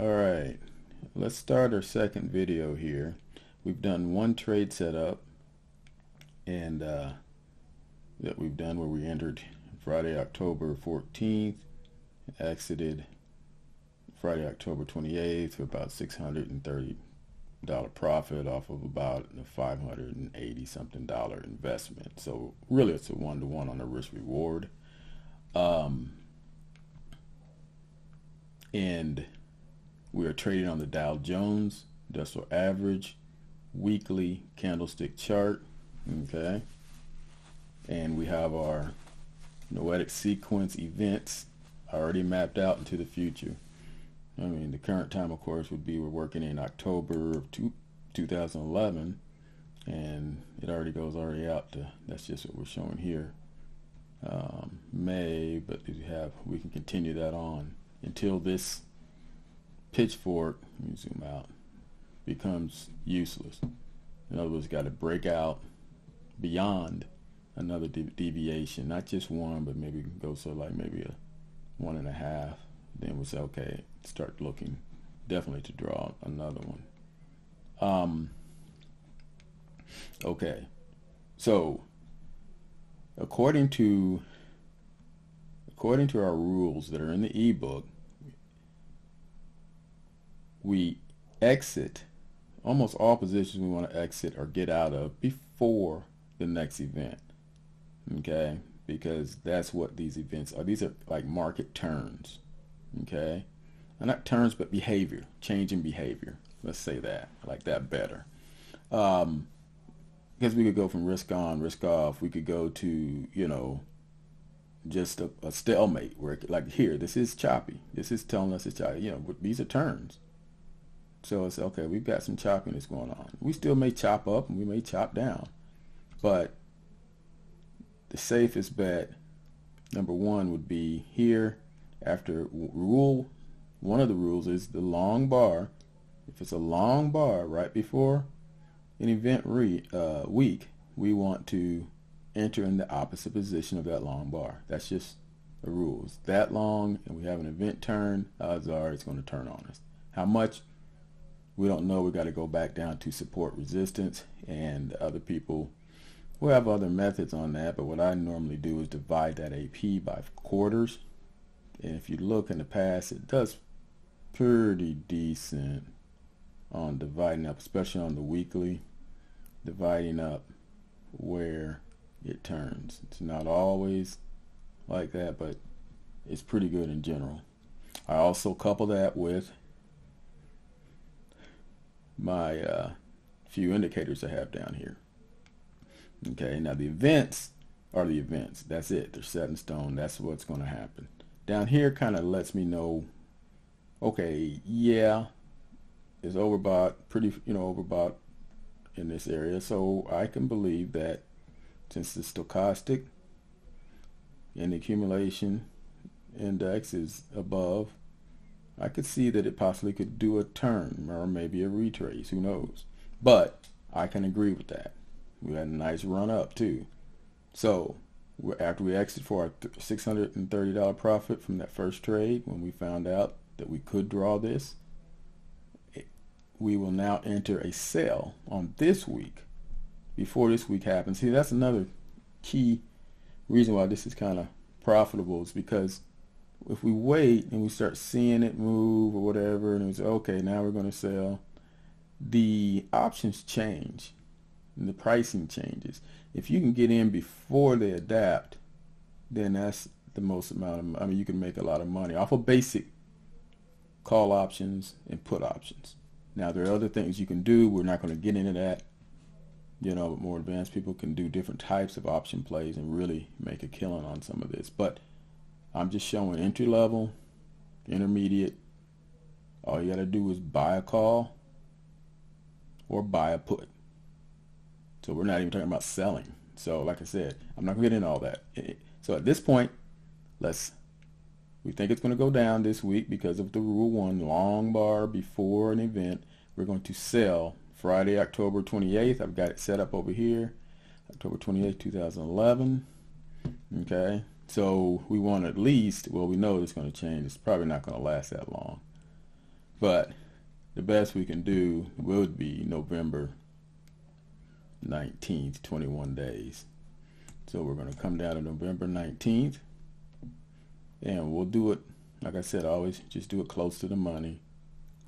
Alright, let's start our second video here. We've done one trade setup and that we've done where we entered Friday, October 14th, exited Friday, October 28th for about $630 profit off of about a $580 something investment. So really it's a one-to-one on the risk reward. And we are trading on the Dow Jones Industrial Average weekly candlestick chart. Okay. And we have our Noetic sequence events already mapped out into the future. I mean, the current time, of course, would be we're working in October of 2011, and it already out to, that's just what we're showing here, May, but we can continue that on until this pitchfork, let me zoom out, becomes useless. In other words, got to break out beyond another deviation, not just one, but maybe go so like maybe a 1.5. Then we'll say, okay, start looking definitely to draw another one. Okay, so according to our rules that are in the ebook, we exit almost all positions we want to exit or get out of before the next event. Okay, because that's what these events are. These are like market turns. Okay, and not turns but behavior, change in behavior. Let's say that, I like that better. Because we could go from risk on, risk off. We could go to, you know, just a stalemate where like here, this is choppy. This is telling us it's choppy. You know, these are turns. So it's okay, we've got some choppiness going on. We still may chop up and we may chop down. But the safest bet, number one, would be here after one of the rules is the long bar. If it's a long bar right before an event week, we want to enter in the opposite position of that long bar. That's just a rule. It's that long and we have an event turn, odds are it's going to turn on us. How much? We don't know. We got to go back down to support resistance, and other people will have other methods on that, but what I normally do is divide that AP by quarters. And if you look in the past, it does pretty decent on dividing up, especially on the weekly, dividing up where it turns. It's not always like that, but it's pretty good in general. I also couple that with my few indicators I have down here. Okay, now the events are the events. That's it. They're set in stone. That's what's going to happen. Down here kind of lets me know, okay, yeah, it's overbought, pretty, overbought in this area. So I can believe that since the stochastic and the accumulation index is above, I could see that it possibly could do a turn or maybe a retrace. Who knows? But I can agree with that. We had a nice run up too. So after we exit for our $630 profit from that first trade, when we found out that we could draw this, we will now enter a sell on this week before this week happens. See, that's another key reason why this is kind of profitable, is because if we wait and we start seeing it move or whatever, and we say, okay, now we're going to sell, the options change and the pricing changes. If you can get in before they adapt, then that's the most amount of, you can make a lot of money off of basic call options and put options. Now there are other things you can do. We're not going to get into that. But more advanced people can do different types of option plays and really make a killing on some of this. But I'm just showing entry level, intermediate. All you got to do is buy a call or buy a put. So we're not even talking about selling. So like I said, I'm not going to get into all that. So at this point, we think it's going to go down this week because of the rule 1, long bar before an event. We're going to sell Friday, October 28th. I've got it set up over here. October 28th, 2011. Okay. So we want at least, well, we know it's going to change. It's probably not going to last that long. But the best we can do would be November 19th, 21 days. So we're going to come down to November 19th, and we'll do it, like I said, always just do it close to the money.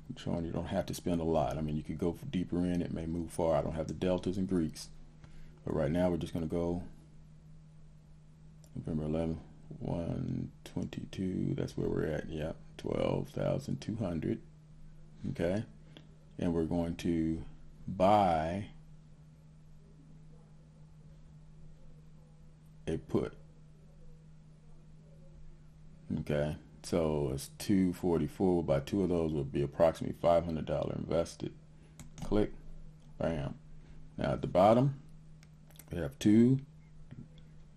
I'm showing you don't have to spend a lot. I mean, you could go for deeper in, it may move far. I don't have the deltas and Greeks. But right now we're just going to go November 11th, 122, that's where we're at, yeah, 12,200, okay? And we're going to buy a put, okay? So it's 244, we'll buy two of those, will be approximately $500 invested. Click, bam. Now at the bottom, we have two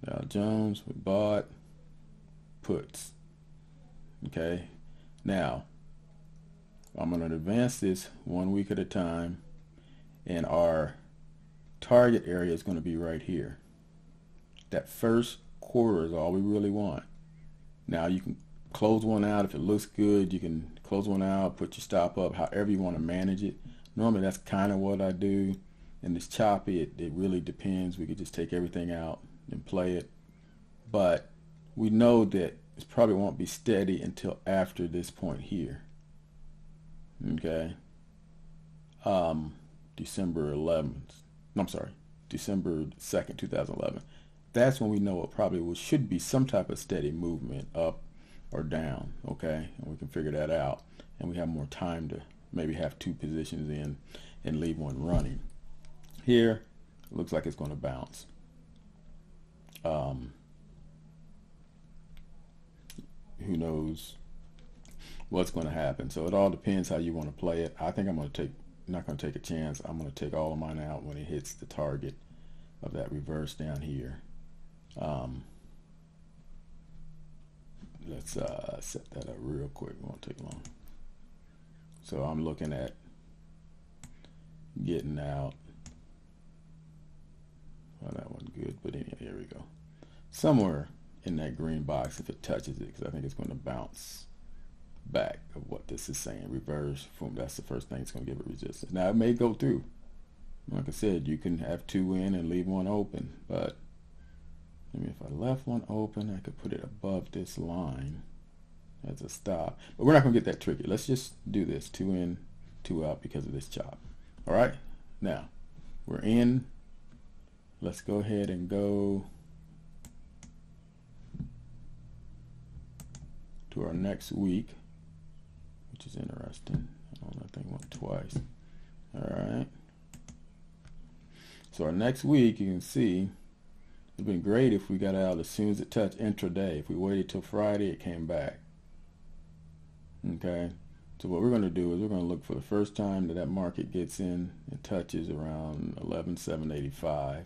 Dow Jones, we bought puts, okay? Now, I'm going to advance this 1 week at a time, and our target area is going to be right here. That first quarter is all we really want. Now you can close one out if it looks good. You can close one out, put your stop up, however you want to manage it. Normally that's kind of what I do. And this choppy, it really depends. We could just take everything out and play it. But we know that it probably won't be steady until after this point here. Okay. December 11th. No, I'm sorry. December 2nd, 2011. That's when we know it probably should be some type of steady movement up or down, okay? And we can figure that out. And we have more time to maybe have two positions in and leave one running. Here, it looks like it's going to bounce. Who knows what's going to happen? So it all depends how you want to play it. I think I'm going to not going to take a chance. I'm going to take all of mine out when it hits the target of that reverse down here. Let's set that up real quick. It won't take long. So I'm looking at getting out. Well, that wasn't good, but anyway, here we go. Somewhere in that green box, if it touches it, because I think it's going to bounce back of what this is saying. Reverse, boom, that's the first thing it's going to give it resistance. Now, it may go through. Like I said, you can have two in and leave one open, but maybe if I left one open, I could put it above this line as a stop. But we're not going to get that tricky. Let's just do this. Two in, two out because of this chop. All right? Now, we're in. Let's go ahead and go to our next week, which is interesting. Oh, that thing went twice. All right. So our next week, you can see, it'd been great if we got out as soon as it touched intraday. If we waited till Friday, it came back. Okay. So what we're going to do is we're going to look for the first time that market gets in and touches around 11,785.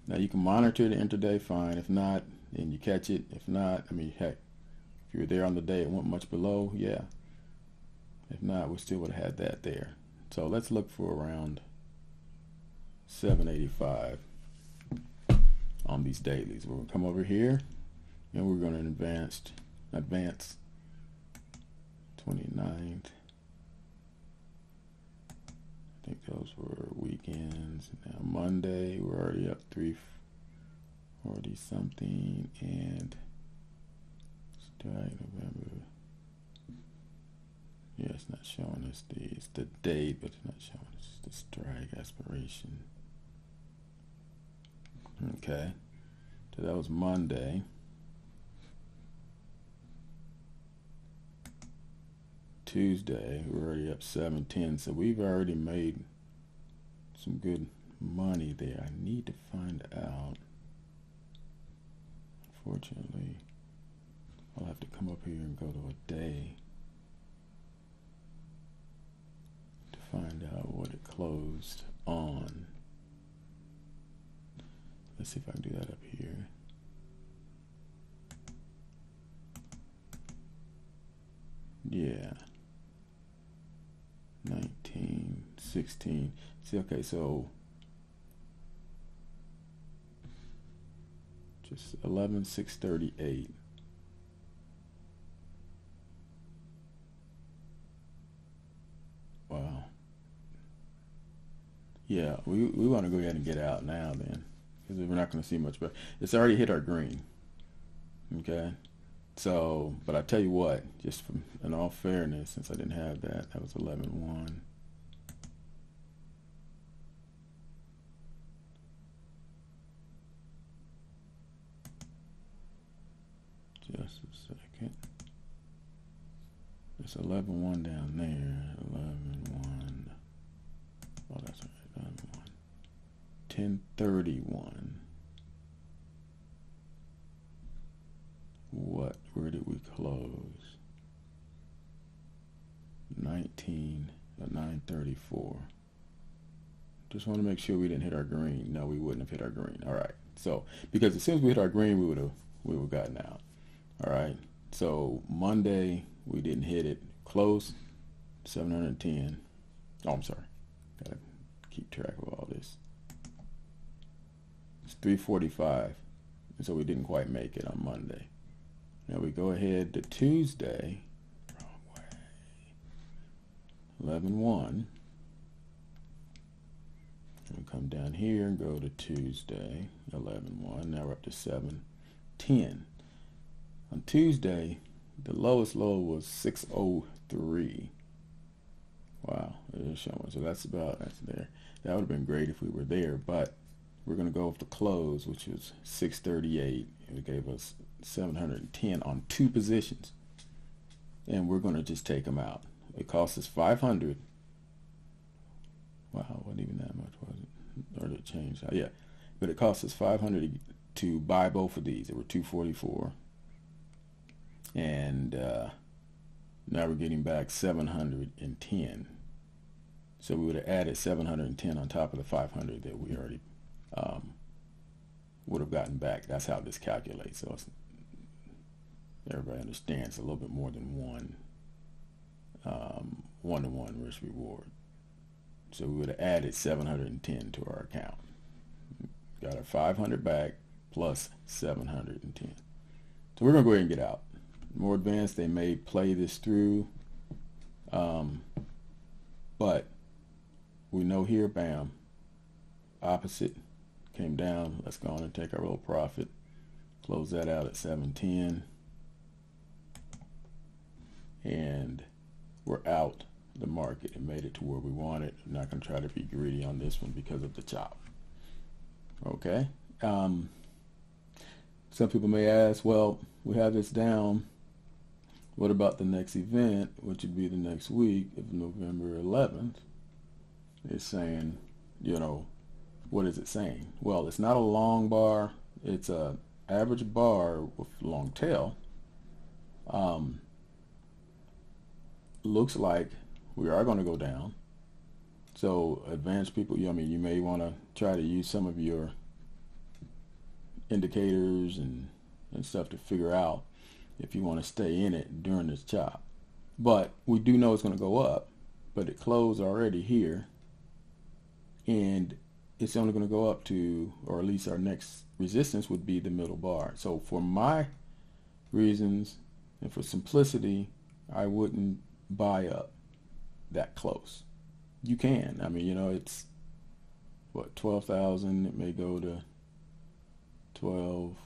Now you can monitor the intraday, fine. If not, then you catch it. If not, I mean, heck, if you were there on the day, it went much below, yeah. If not, we still would have had that there. So let's look for around 785 on these dailies. We're going to come over here and we're going to advance 29th. I think those were weekends. Now Monday, we're already up 340 something, and strike November. Yeah, it's not showing us it's the date, but it's not showing us the strike aspiration. Okay, so that was Monday. Tuesday, we're already up 710, so we've already made some good money there. I need to find out. Unfortunately, I'll have to come up here and go to a day to find out what it closed on. Let's see if I can do that up here. Yeah. 19, 16. See, okay, so just 11,638. Yeah, we want to go ahead and get out now then, because we're not going to see much better. It's already hit our green. Okay. So, but I tell you what, just from, in all fairness, since I didn't have that, that was 11-1. Just a second. It's 11-1 down there. 11-1. Oh, that's right. 11-1. 10-31. Where did we close? 9:34. Just want to make sure we didn't hit our green. No, we wouldn't have hit our green. All right. So, because as soon as we hit our green, we would have gotten out. All right. So Monday we didn't hit it. Close 710. Oh, I'm sorry. Gotta keep track of all this. It's 345, and so we didn't quite make it on Monday. Now we go ahead to Tuesday. Wrong way. 11-1. And come down here and go to Tuesday. 11-1. Now we're up to 710. On Tuesday, the lowest low was 603. Wow, it is showing. So that's there. That would have been great if we were there, but we're going to go with the close, which was 638. It gave us 710 on two positions, and we're going to just take them out. It cost us 500. Wow, it wasn't even that much, was it? Or did it change? Yeah, but it cost us 500 to buy both of these. They were 244, and now we're getting back 710. So we would have added 710 on top of the 500 that we already would have gotten back. That's how this calculates. So everybody understands a little bit more than one-to-one risk reward. So we would have added 710 to our account. Got our 500 back plus 710. So we're going to go ahead and get out. More advanced, they may play this through. But we know here, bam, opposite came down. Let's go on and take our little profit. Close that out at 710. And we're out the market and made it to where we wanted. I'm not going to try to be greedy on this one because of the chop. Okay. Some people may ask, well, we have this down. What about the next event, which would be the next week of November 11th? It's saying, what is it saying? Well, it's not a long bar. It's a average bar with long tail. Looks like we are going to go down. So advanced people, you may want to try to use some of your indicators and stuff to figure out if you want to stay in it during this chop. But we do know it's going to go up, but it closed already here, and it's only going to go up to, or at least our next resistance would be the middle bar. So for my reasons and for simplicity, I wouldn't buy up that close. You can. It's what, 12,000. It may go to 12.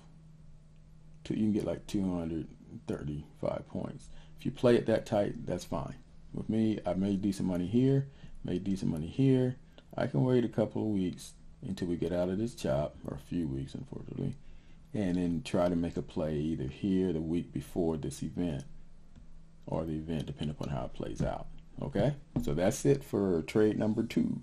You can get like 235 points. If you play it that tight, that's fine. With me, I made decent money here, made decent money here. I can wait a couple of weeks until we get out of this chop, or a few weeks, unfortunately, and then try to make a play either here, the week before this event, or the event, depending upon how it plays out. Okay, so that's it for trade number 2.